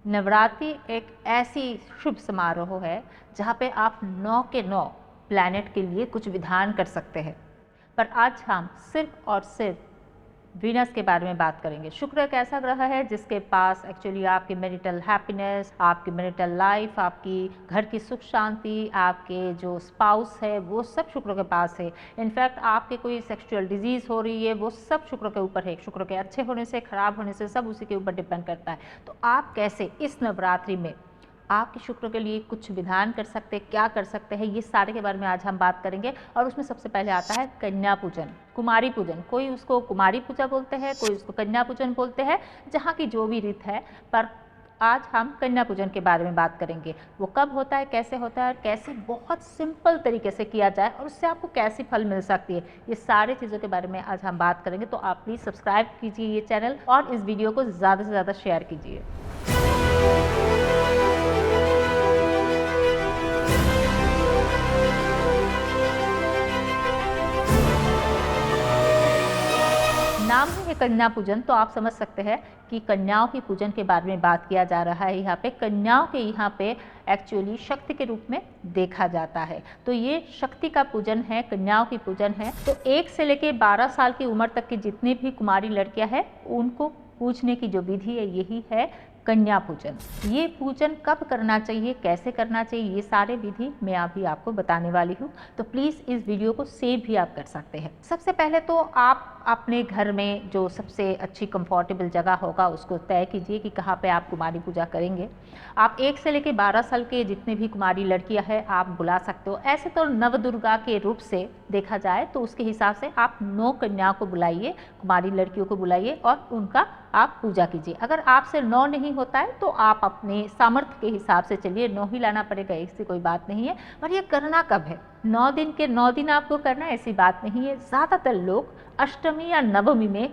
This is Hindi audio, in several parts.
नवरात्रि एक ऐसी शुभ समारोह है जहाँ पे आप 9 के 9 प्लैनेट के लिए कुछ विधान कर सकते हैं। पर आज हम सिर्फ और सिर्फ वीनस के बारे में बात करेंगे। शुक्र एक ऐसा ग्रह है जिसके पास एक्चुअली आपकी मैरिटल हैप्पीनेस, आपकी मैरिटल लाइफ, आपकी घर की सुख शांति, आपके जो स्पाउस है वो सब शुक्र के पास है। इनफैक्ट आपके कोई सेक्सुअल डिजीज़ हो रही है वो सब शुक्र के ऊपर है। शुक्र के अच्छे होने से, खराब होने से सब उसी के ऊपर डिपेंड करता है। तो आप कैसे इस नवरात्रि में आपके शुक्र के लिए कुछ विधान कर सकते हैं, क्या कर सकते हैं, ये सारे के बारे में आज हम बात करेंगे। और उसमें सबसे पहले आता है कन्या पूजन, कुमारी पूजन। कोई उसको कुमारी पूजा बोलते हैं, कोई उसको कन्या पूजन बोलते हैं, जहाँ की जो भी रीत है। पर आज हम कन्या पूजन के बारे में बात करेंगे। वो कब होता है, कैसे होता है और कैसे बहुत सिंपल तरीके से किया जाए और उससे आपको कैसी फल मिल सकती है, ये सारी चीज़ों के बारे में आज हम बात करेंगे। तो आप प्लीज़ सब्सक्राइब कीजिए ये चैनल और इस वीडियो को ज़्यादा से ज़्यादा शेयर कीजिए। नाम ही है कन्या पूजन, तो आप समझ सकते हैं कि कन्याओं की पूजन के बारे में बात किया जा रहा है। यहाँ पे कन्याओं के यहाँ पे एक्चुअली शक्ति के रूप में देखा जाता है। तो ये शक्ति का पूजन है, कन्याओं की पूजन है। तो 1 से लेकर 12 साल की उम्र तक की जितनी भी कुमारी लड़कियां हैं उनको पूजने की जो विधि है यही है कन्या पूजन। ये पूजन कब करना चाहिए, कैसे करना चाहिए, ये सारे विधि मैं अभी आपको बताने वाली हूँ। तो प्लीज़ इस वीडियो को सेव भी आप कर सकते हैं। सबसे पहले तो आप अपने घर में जो सबसे अच्छी कंफर्टेबल जगह होगा उसको तय कीजिए कि कहाँ पे आप कुमारी पूजा करेंगे। आप 1 से लेकर 12 साल के जितने भी कुमारी लड़कियां हैं आप बुला सकते हो। ऐसे तो नवदुर्गा के रूप से देखा जाए तो उसके हिसाब से आप 9 कन्याओं को बुलाइए, कुमारी लड़कियों को बुलाइए और उनका आप पूजा कीजिए। अगर आपसे 9 नहीं होता है तो आप अपने सामर्थ्य के हिसाब से चलिए, 9 ही लाना पड़ेगा, इससे कोई बात नहीं है। पर ये करना कब है, 9 दिन के 9 दिन आपको करना है ऐसी बात नहीं है। ज़्यादातर लोग अष्टमी या नवमी में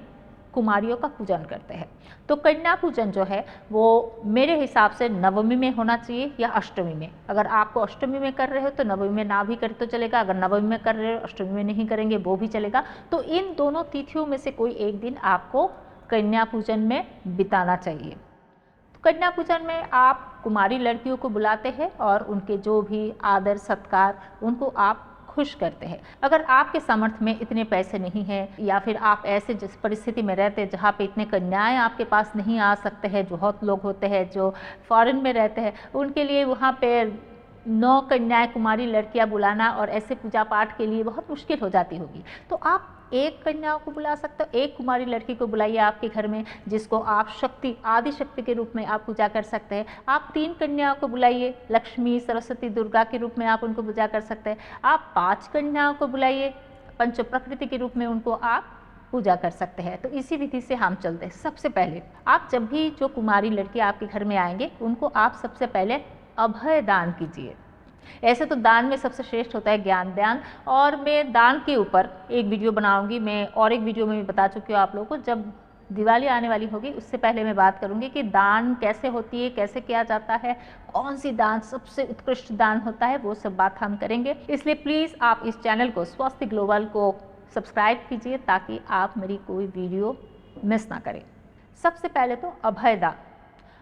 कुमारियों का पूजन करते हैं। तो कन्या पूजन जो है वो मेरे हिसाब से नवमी में होना चाहिए या अष्टमी में। अगर आपको अष्टमी में कर रहे हो तो नवमी में ना भी करें तो चलेगा, अगर नवमी में कर रहे हो अष्टमी में नहीं करेंगे वो भी चलेगा। तो इन दोनों तिथियों में से कोई एक दिन आपको कन्या पूजन में बिताना चाहिए। तो कन्या पूजन में आप कुमारी लड़कियों को बुलाते हैं और उनके जो भी आदर सत्कार उनको आप खुश करते हैं। अगर आपके सामर्थ्य में इतने पैसे नहीं हैं या फिर आप ऐसे जिस परिस्थिति में रहते हैं जहाँ पे इतने कन्याएं आपके पास नहीं आ सकते हैं, जो बहुत लोग होते हैं जो फॉरेन में रहते हैं, उनके लिए वहाँ पे 9 कन्याएं कुमारी लड़कियां बुलाना और ऐसे पूजा पाठ के लिए बहुत मुश्किल हो जाती होगी। तो आप एक कन्याओं को बुला सकते हो, एक कुमारी लड़की को बुलाइए आपके घर में, जिसको आप शक्ति, आदि शक्ति के रूप में आप पूजा कर सकते हैं। आप 3 कन्याओं को बुलाइए, लक्ष्मी, सरस्वती, दुर्गा के रूप में आप उनको पूजा कर सकते हैं। आप 5 कन्याओं को बुलाइए, पंच प्रकृति के रूप में उनको आप पूजा कर सकते हैं। तो इसी विधि से हम चलते हैं। सबसे पहले आप जब भी जो कुमारी लड़की आपके घर में आएंगे उनको आप सबसे पहले अभय दान कीजिए। ऐसे तो दान में सबसे श्रेष्ठ होता है ज्ञान दान, और मैं दान के ऊपर एक वीडियो बनाऊंगी। मैं और एक वीडियो में भी बता चुकी हूँ आप लोगों को। जब दिवाली आने वाली होगी उससे पहले मैं बात करूंगी कि दान कैसे होती है, कैसे किया जाता है, कौन सी दान सबसे उत्कृष्ट दान होता है, वो सब बात हम करेंगे। इसलिए प्लीज़ आप इस चैनल को स्वास्थ्य ग्लोबल को सब्सक्राइब कीजिए ताकि आप मेरी कोई वीडियो मिस ना करें। सबसे पहले तो अभय दान।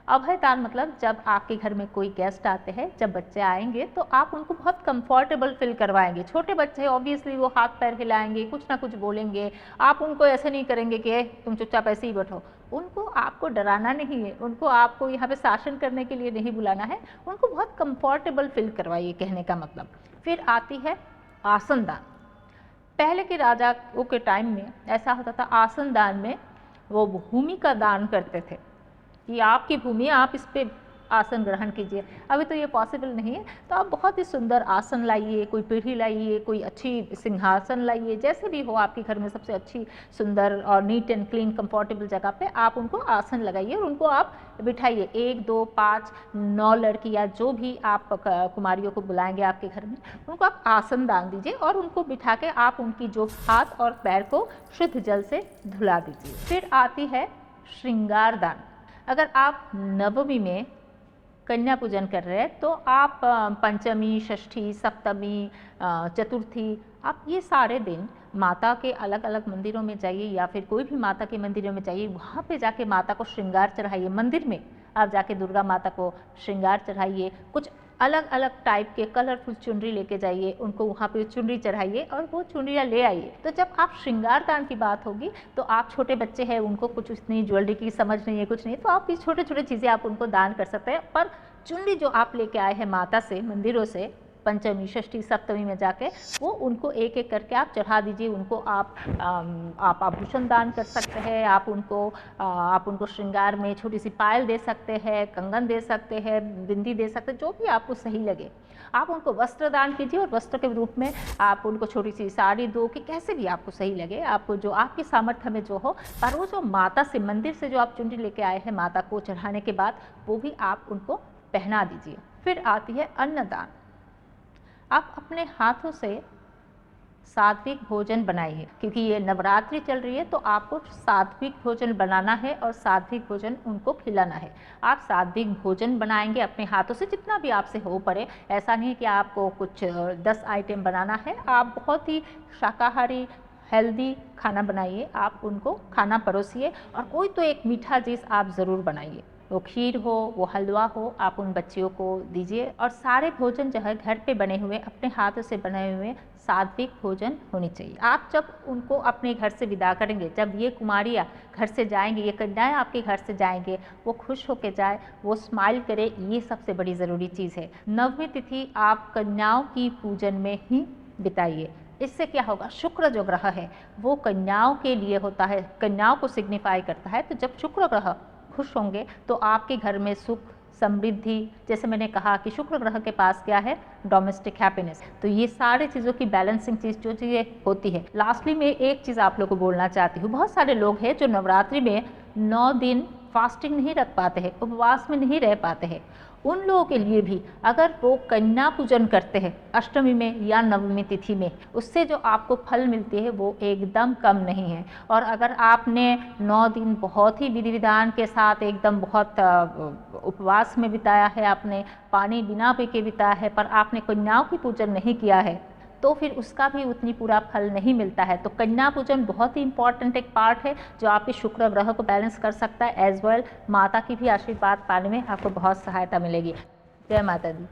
अभय दान मतलब जब आपके घर में कोई गेस्ट आते हैं, जब बच्चे आएंगे तो आप उनको बहुत कंफर्टेबल फील करवाएंगे। छोटे बच्चे ऑब्वियसली वो हाथ पैर हिलाएंगे, कुछ ना कुछ बोलेंगे। आप उनको ऐसे नहीं करेंगे कि तुम चुपचाप ऐसे ही बैठो। उनको आपको डराना नहीं है, उनको आपको यहाँ पे शासन करने के लिए नहीं बुलाना है, उनको बहुत कंफर्टेबल फील करवाइए, कहने का मतलब। फिर आती है आसन दान। पहले के राजाओं के टाइम में ऐसा होता था, आसन दान में वो भूमि का दान करते थे कि आपकी भूमि, आप इस पे आसन ग्रहण कीजिए। अभी तो ये पॉसिबल नहीं है, तो आप बहुत ही सुंदर आसन लाइए, कोई पीढ़ी लाइए, कोई अच्छी सिंहासन लाइए, जैसे भी हो आपके घर में सबसे अच्छी सुंदर और नीट एंड क्लीन कंफर्टेबल जगह पे आप उनको आसन लगाइए और उनको आप बिठाइए। 1, 2, 5, 9 लड़कियाँ जो भी आप कुमारियों को बुलाएंगे आपके घर में, उनको आप आसन दान दीजिए और उनको बिठा के आप उनकी जो हाथ और पैर को शुद्ध जल से धुला दीजिए। फिर आती है श्रृंगार दान। अगर आप नवमी में कन्या पूजन कर रहे हैं तो आप पंचमी, षष्ठी, सप्तमी, चतुर्थी, आप ये सारे दिन माता के अलग अलग मंदिरों में जाइए या फिर कोई भी माता के मंदिरों में जाइए, वहाँ पे जाके माता को श्रृंगार चढ़ाइए। मंदिर में आप जाके दुर्गा माता को श्रृंगार चढ़ाइए, कुछ अलग अलग टाइप के कलरफुल चुनरी लेके जाइए, उनको वहाँ पे चुनरी चढ़ाइए और वो चुनरियाँ ले आइए। तो जब आप श्रृंगार दान की बात होगी तो आप छोटे बच्चे हैं, उनको कुछ इतनी ज्वेलरी की समझ नहीं है, कुछ नहीं, तो आप ये छोटे छोटे चीज़ें आप उनको दान कर सकते हैं। पर चुनरी जो आप लेके आए हैं माता से, मंदिरों से, पंचमी, षष्ठी, सप्तमी में जाके, वो उनको एक एक करके आप चढ़ा दीजिए। उनको आप आभूषण दान कर सकते हैं, आप उनको श्रृंगार में छोटी सी पायल दे सकते हैं, कंगन दे सकते हैं, बिंदी दे सकते हैं, जो भी आपको सही लगे। आप उनको वस्त्र दान कीजिए और वस्त्र के रूप में आप उनको छोटी सी साड़ी दो, कि कैसे भी आपको सही लगे, आपको जो आपकी सामर्थ्य में जो हो। पर वो जो माता से, मंदिर से जो आप चुनरी लेके आए हैं माता को चढ़ाने के बाद, वो भी आप उनको पहना दीजिए। फिर आती है अन्नदान। आप अपने हाथों से सात्विक भोजन बनाइए, क्योंकि ये नवरात्रि चल रही है तो आपको सात्विक भोजन बनाना है और सात्विक भोजन उनको खिलाना है। आप सात्विक भोजन बनाएंगे अपने हाथों से, जितना भी आपसे हो पड़े। ऐसा नहीं कि आपको कुछ 10 आइटम बनाना है, आप बहुत ही शाकाहारी हेल्दी खाना बनाइए, आप उनको खाना परोसिए। और कोई तो एक मीठा चीज़ आप ज़रूर बनाइए, वो खीर हो, वो हलवा हो, आप उन बच्चियों को दीजिए। और सारे भोजन जो है घर पे बने हुए, अपने हाथों से बने हुए सात्विक भोजन होनी चाहिए। आप जब उनको अपने घर से विदा करेंगे, जब ये कुमारियाँ घर से जाएंगे, ये कन्याएँ आपके घर से जाएंगे, वो खुश होकर जाए, वो स्माइल करे, ये सबसे बड़ी ज़रूरी चीज़ है। नवमी तिथि आप कन्याओं की पूजन में ही बिताइए। इससे क्या होगा, शुक्र जो ग्रह है वो कन्याओं के लिए होता है, कन्याओं को सिग्निफाई करता है। तो जब शुक्र ग्रह खुश होंगे तो आपके घर में सुख, समृद्धि, जैसे मैंने कहा कि शुक्र ग्रह के पास क्या है, डोमेस्टिक हैप्पीनेस। तो ये सारे चीज़ों की बैलेंसिंग चीज़ जो चीज़ें होती है। लास्टली मैं एक चीज़ आप लोग को बोलना चाहती हूँ, बहुत सारे लोग हैं जो नवरात्रि में 9 दिन फास्टिंग नहीं रख पाते हैं, उपवास में नहीं रह पाते हैं। उन लोगों के लिए भी अगर वो कन्या पूजन करते हैं अष्टमी में या नवमी तिथि में, उससे जो आपको फल मिलती है वो एकदम कम नहीं है। और अगर आपने 9 दिन बहुत ही विधि विधान के साथ एकदम बहुत उपवास में बिताया है, आपने पानी बिना पी के बिताया है, पर आपने कन्याओं की पूजन नहीं किया है, तो फिर उसका भी उतनी पूरा फल नहीं मिलता है। तो कन्या पूजन बहुत ही इंपॉर्टेंट एक पार्ट है जो आपके शुक्र ग्रह को बैलेंस कर सकता है। एज वेल माता की भी आशीर्वाद पाने में आपको बहुत सहायता मिलेगी। जय माता दी।